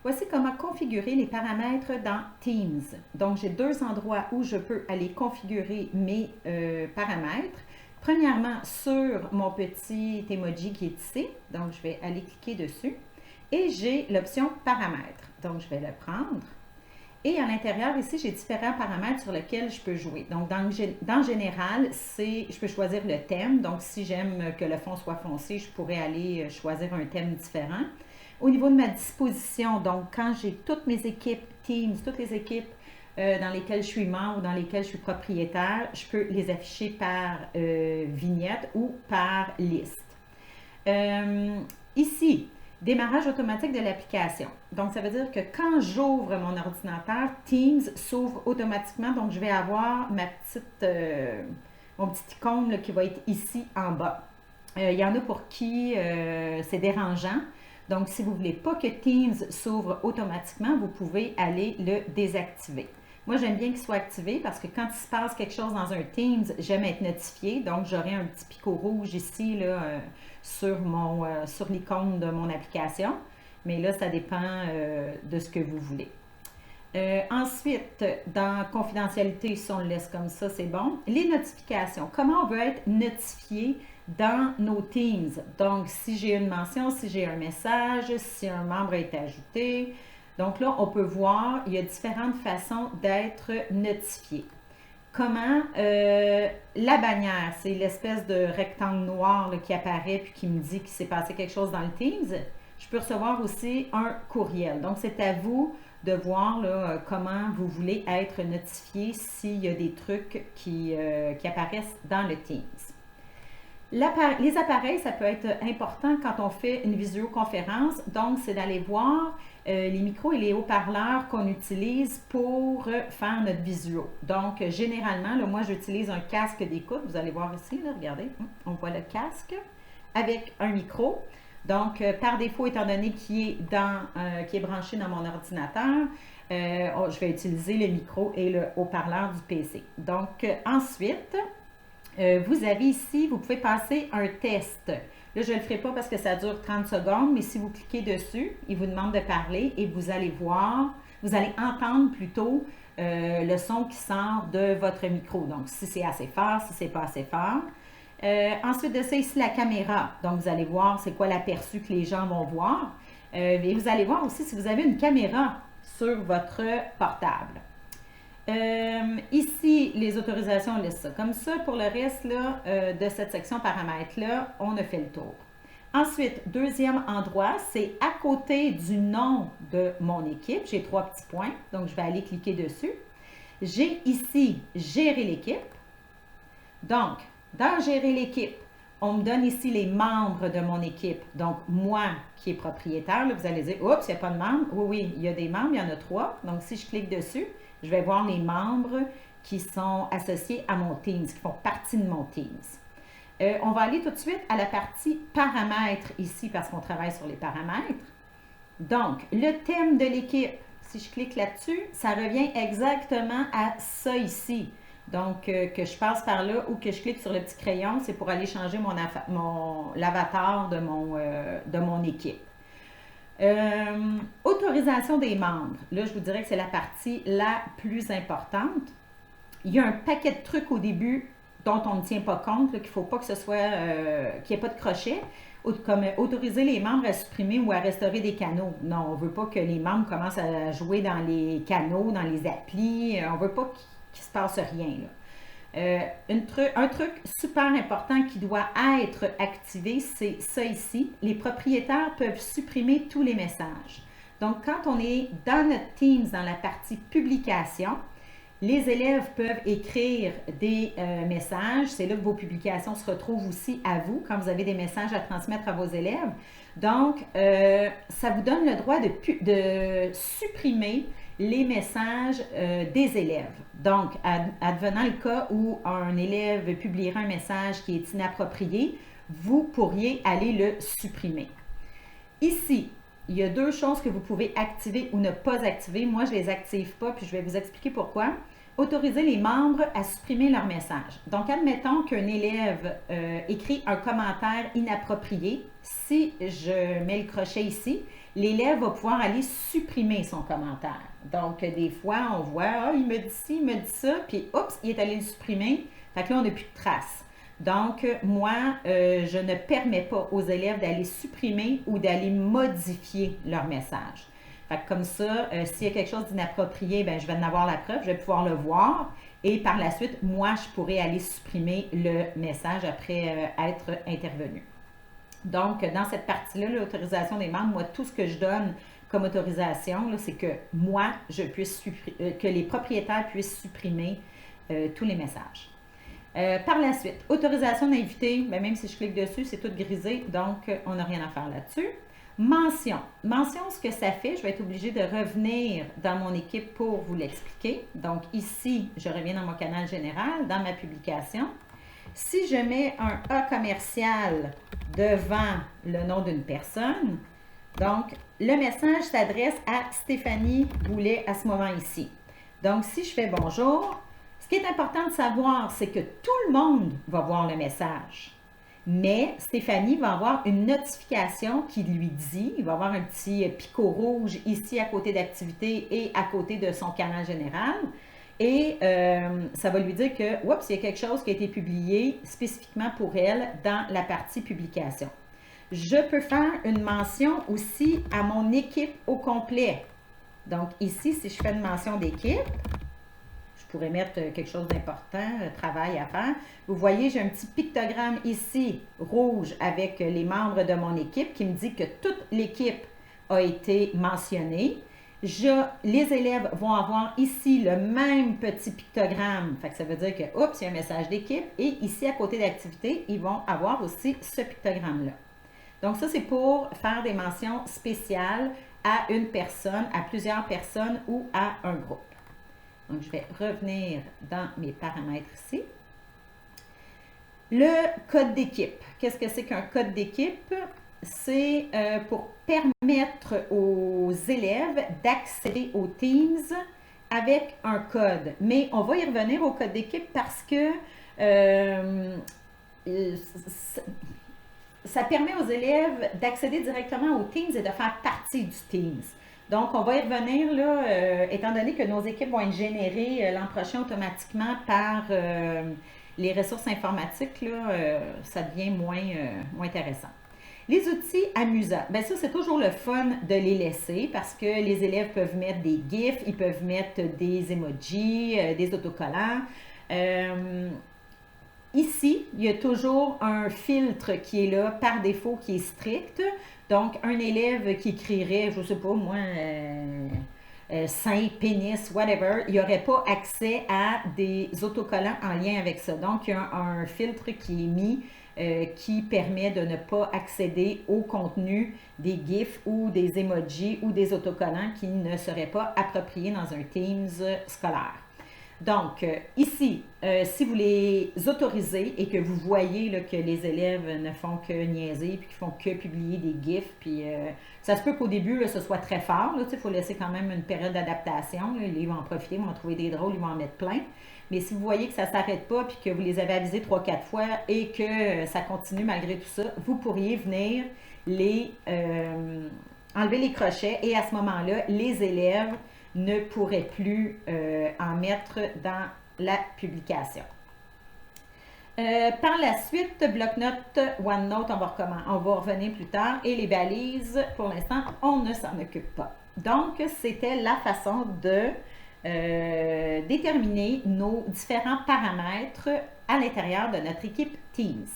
Voici comment configurer les paramètres dans Teams. Donc, j'ai deux endroits où je peux aller configurer mes paramètres. Premièrement, sur mon petit emoji qui est ici. Donc, je vais aller cliquer dessus. Et j'ai l'option paramètres. Donc, je vais le prendre. Et à l'intérieur, ici, j'ai différents paramètres sur lesquels je peux jouer. Donc, dans général, je peux choisir le thème. Donc, si j'aime que le fond soit foncé, je pourrais aller choisir un thème différent. Au niveau de ma disposition, donc, quand j'ai toutes mes équipes Teams, toutes les équipes dans lesquelles je suis membre, dans lesquelles je suis propriétaire, je peux les afficher par vignette ou par liste. Ici, démarrage automatique de l'application. Donc, ça veut dire que quand j'ouvre mon ordinateur, Teams s'ouvre automatiquement. Donc, je vais avoir mon petit icône là, qui va être ici en bas. Il y en a pour qui c'est dérangeant. Donc, si vous ne voulez pas que Teams s'ouvre automatiquement, vous pouvez aller le désactiver. Moi, j'aime bien qu'il soit activé parce que quand il se passe quelque chose dans un Teams, j'aime être notifié. Donc, j'aurai un petit picot rouge ici là, sur l'icône de mon application. Mais là, ça dépend de ce que vous voulez. Ensuite, dans confidentialité, si on le laisse comme ça, c'est bon. Les notifications. Comment on veut être notifié dans nos Teams? Donc, si j'ai une mention, si j'ai un message, si un membre a été ajouté. Donc là, on peut voir, il y a différentes façons d'être notifié. Comment? La bannière, c'est l'espèce de rectangle noir là, qui apparaît puis qui me dit qu'il s'est passé quelque chose dans le Teams. Je peux recevoir aussi un courriel. Donc, c'est à vous de voir là, comment vous voulez être notifié s'il y a des trucs qui apparaissent dans le Teams. Les appareils, ça peut être important quand on fait une visioconférence. Donc, c'est d'aller voir les micros et les haut-parleurs qu'on utilise pour faire notre visio. Donc, généralement, là, moi, j'utilise un casque d'écoute. Vous allez voir ici, là, regardez, on voit le casque avec un micro. Donc, par défaut, étant donné qu'il est branché dans mon ordinateur, je vais utiliser le micro et le haut-parleur du PC. Donc, ensuite, vous avez ici, vous pouvez passer un test. Là, je ne le ferai pas parce que ça dure 30 secondes, mais si vous cliquez dessus, il vous demande de parler et vous allez voir, vous allez entendre plutôt le son qui sort de votre micro. Donc, si c'est assez fort, si c'est pas assez fort. Ensuite de ça, ici, la caméra. Donc, vous allez voir c'est quoi l'aperçu que les gens vont voir. Et vous allez voir aussi si vous avez une caméra sur votre portable. Ici, les autorisations, on laisse ça comme ça. Pour le reste là, de cette section paramètres-là, on a fait le tour. Ensuite, deuxième endroit, c'est à côté du nom de mon équipe. J'ai 3 petits points, donc je vais aller cliquer dessus. J'ai ici « Gérer l'équipe ». Donc, dans « Gérer l'équipe », on me donne ici les membres de mon équipe. Donc, moi qui est propriétaire, là, vous allez dire « Oups, il n'y a pas de membres ». Oui, oui, il y a des membres, il y en a 3. Donc, si je clique dessus, je vais voir les membres qui sont associés à mon Teams, qui font partie de mon Teams. On va aller tout de suite à la partie paramètres ici parce qu'on travaille sur les paramètres. Donc, le thème de l'équipe, si je clique là-dessus, ça revient exactement à ça ici. Donc, que je passe par là ou que je clique sur le petit crayon, c'est pour aller changer l'avatar de mon équipe. Autorisation des membres. Là, je vous dirais que c'est la partie la plus importante. Il y a un paquet de trucs au début dont on ne tient pas compte, qu'il ne faut pas que ce soit, qu'il n'y ait pas de crochet, comme autoriser les membres à supprimer ou à restaurer des canaux. Non, on ne veut pas que les membres commencent à jouer dans les canaux, dans les applis. On ne veut pas qu'il ne se passe rien, là. Un truc super important qui doit être activé, c'est ça ici. Les propriétaires peuvent supprimer tous les messages. Donc, quand on est dans notre Teams, dans la partie publication, les élèves peuvent écrire des messages. C'est là que vos publications se retrouvent aussi à vous, quand vous avez des messages à transmettre à vos élèves. Donc, ça vous donne le droit de supprimer les messages des élèves. Donc, advenant le cas où un élève publiera un message qui est inapproprié, vous pourriez aller le supprimer. Ici, il y a 2 choses que vous pouvez activer ou ne pas activer. Moi, je ne les active pas, puis je vais vous expliquer pourquoi. autoriser les membres à supprimer leur message. Donc, admettons qu'un élève écrit un commentaire inapproprié. Si je mets le crochet ici, l'élève va pouvoir aller supprimer son commentaire. Donc, des fois, on voit, ah, il me dit ci, il me dit ça, puis oups, il est allé le supprimer. Fait que là, on n'a plus de traces. Donc, moi, je ne permets pas aux élèves d'aller supprimer ou d'aller modifier leur message. Fait que comme ça, s'il y a quelque chose d'inapproprié, ben, je vais en avoir la preuve, je vais pouvoir le voir. Et par la suite, moi, je pourrais aller supprimer le message après être intervenu. Donc, dans cette partie-là, l'autorisation des membres, moi, tout ce que je donne comme autorisation, c'est que moi, que les propriétaires puissent supprimer tous les messages. Par la suite, autorisation d'inviter, ben, même si je clique dessus, c'est tout grisé, donc on n'a rien à faire là-dessus. Mention. Mention, ce que ça fait, je vais être obligée de revenir dans mon équipe pour vous l'expliquer. Donc ici, je reviens dans mon canal général, dans ma publication. Si je mets un A commercial devant le nom d'une personne, donc le message s'adresse à Stéphanie Boulet à ce moment ici. Donc si je fais bonjour, ce qui est important de savoir, c'est que tout le monde va voir le message. Mais Stéphanie va avoir une notification qui lui dit, il va avoir un petit picot rouge ici à côté d'activité et à côté de son canal général. Et ça va lui dire que, oups, il y a quelque chose qui a été publié spécifiquement pour elle dans la partie publication. Je peux faire une mention aussi à mon équipe au complet. Donc ici, si je fais une mention d'équipe, je pourrais mettre quelque chose d'important, travail à faire. Vous voyez, j'ai un petit pictogramme ici, rouge, avec les membres de mon équipe qui me dit que toute l'équipe a été mentionnée. Les élèves vont avoir ici le même petit pictogramme. Fait que ça veut dire que, oups, il y a un message d'équipe. Et ici, à côté d'activité, ils vont avoir aussi ce pictogramme-là. Donc ça, c'est pour faire des mentions spéciales à une personne, à plusieurs personnes ou à un groupe. Donc, je vais revenir dans mes paramètres ici. Le code d'équipe. Qu'est-ce que c'est qu'un code d'équipe? C'est pour permettre aux élèves d'accéder aux Teams avec un code. Mais on va y revenir au code d'équipe parce que ça permet aux élèves d'accéder directement aux Teams et de faire partie du Teams. Donc, on va y revenir, là, étant donné que nos équipes vont être générées l'an prochain automatiquement par les ressources informatiques, là, ça devient moins intéressant. Les outils amusants, bien ça, c'est toujours le fun de les laisser parce que les élèves peuvent mettre des GIFs, ils peuvent mettre des emojis, des autocollants. Ici, il y a toujours un filtre qui est là par défaut, qui est strict. Donc, un élève qui écrirait, je ne sais pas moi, sein, pénis, whatever, il n'y aurait pas accès à des autocollants en lien avec ça. Donc, il y a un filtre qui est mis qui permet de ne pas accéder au contenu des GIFs ou des emojis ou des autocollants qui ne seraient pas appropriés dans un Teams scolaire. Donc, ici, si vous les autorisez et que vous voyez là, que les élèves ne font que niaiser puis qu'ils font que publier des GIFs, puis ça se peut qu'au début, là, ce soit très fort. Il faut laisser quand même une période d'adaptation. Ils vont en profiter, ils vont en trouver des drôles, ils vont en mettre plein. Mais si vous voyez que ça ne s'arrête pas puis que vous les avez avisés 3-4 fois et que ça continue malgré tout ça, vous pourriez venir enlever les crochets et à ce moment-là, les élèves ne pourraient plus en mettre dans la publication. Par la suite, bloc-notes, OneNote, on va revenir plus tard. Et les balises, pour l'instant, on ne s'en occupe pas. Donc, c'était la façon de déterminer nos différents paramètres à l'intérieur de notre équipe Teams.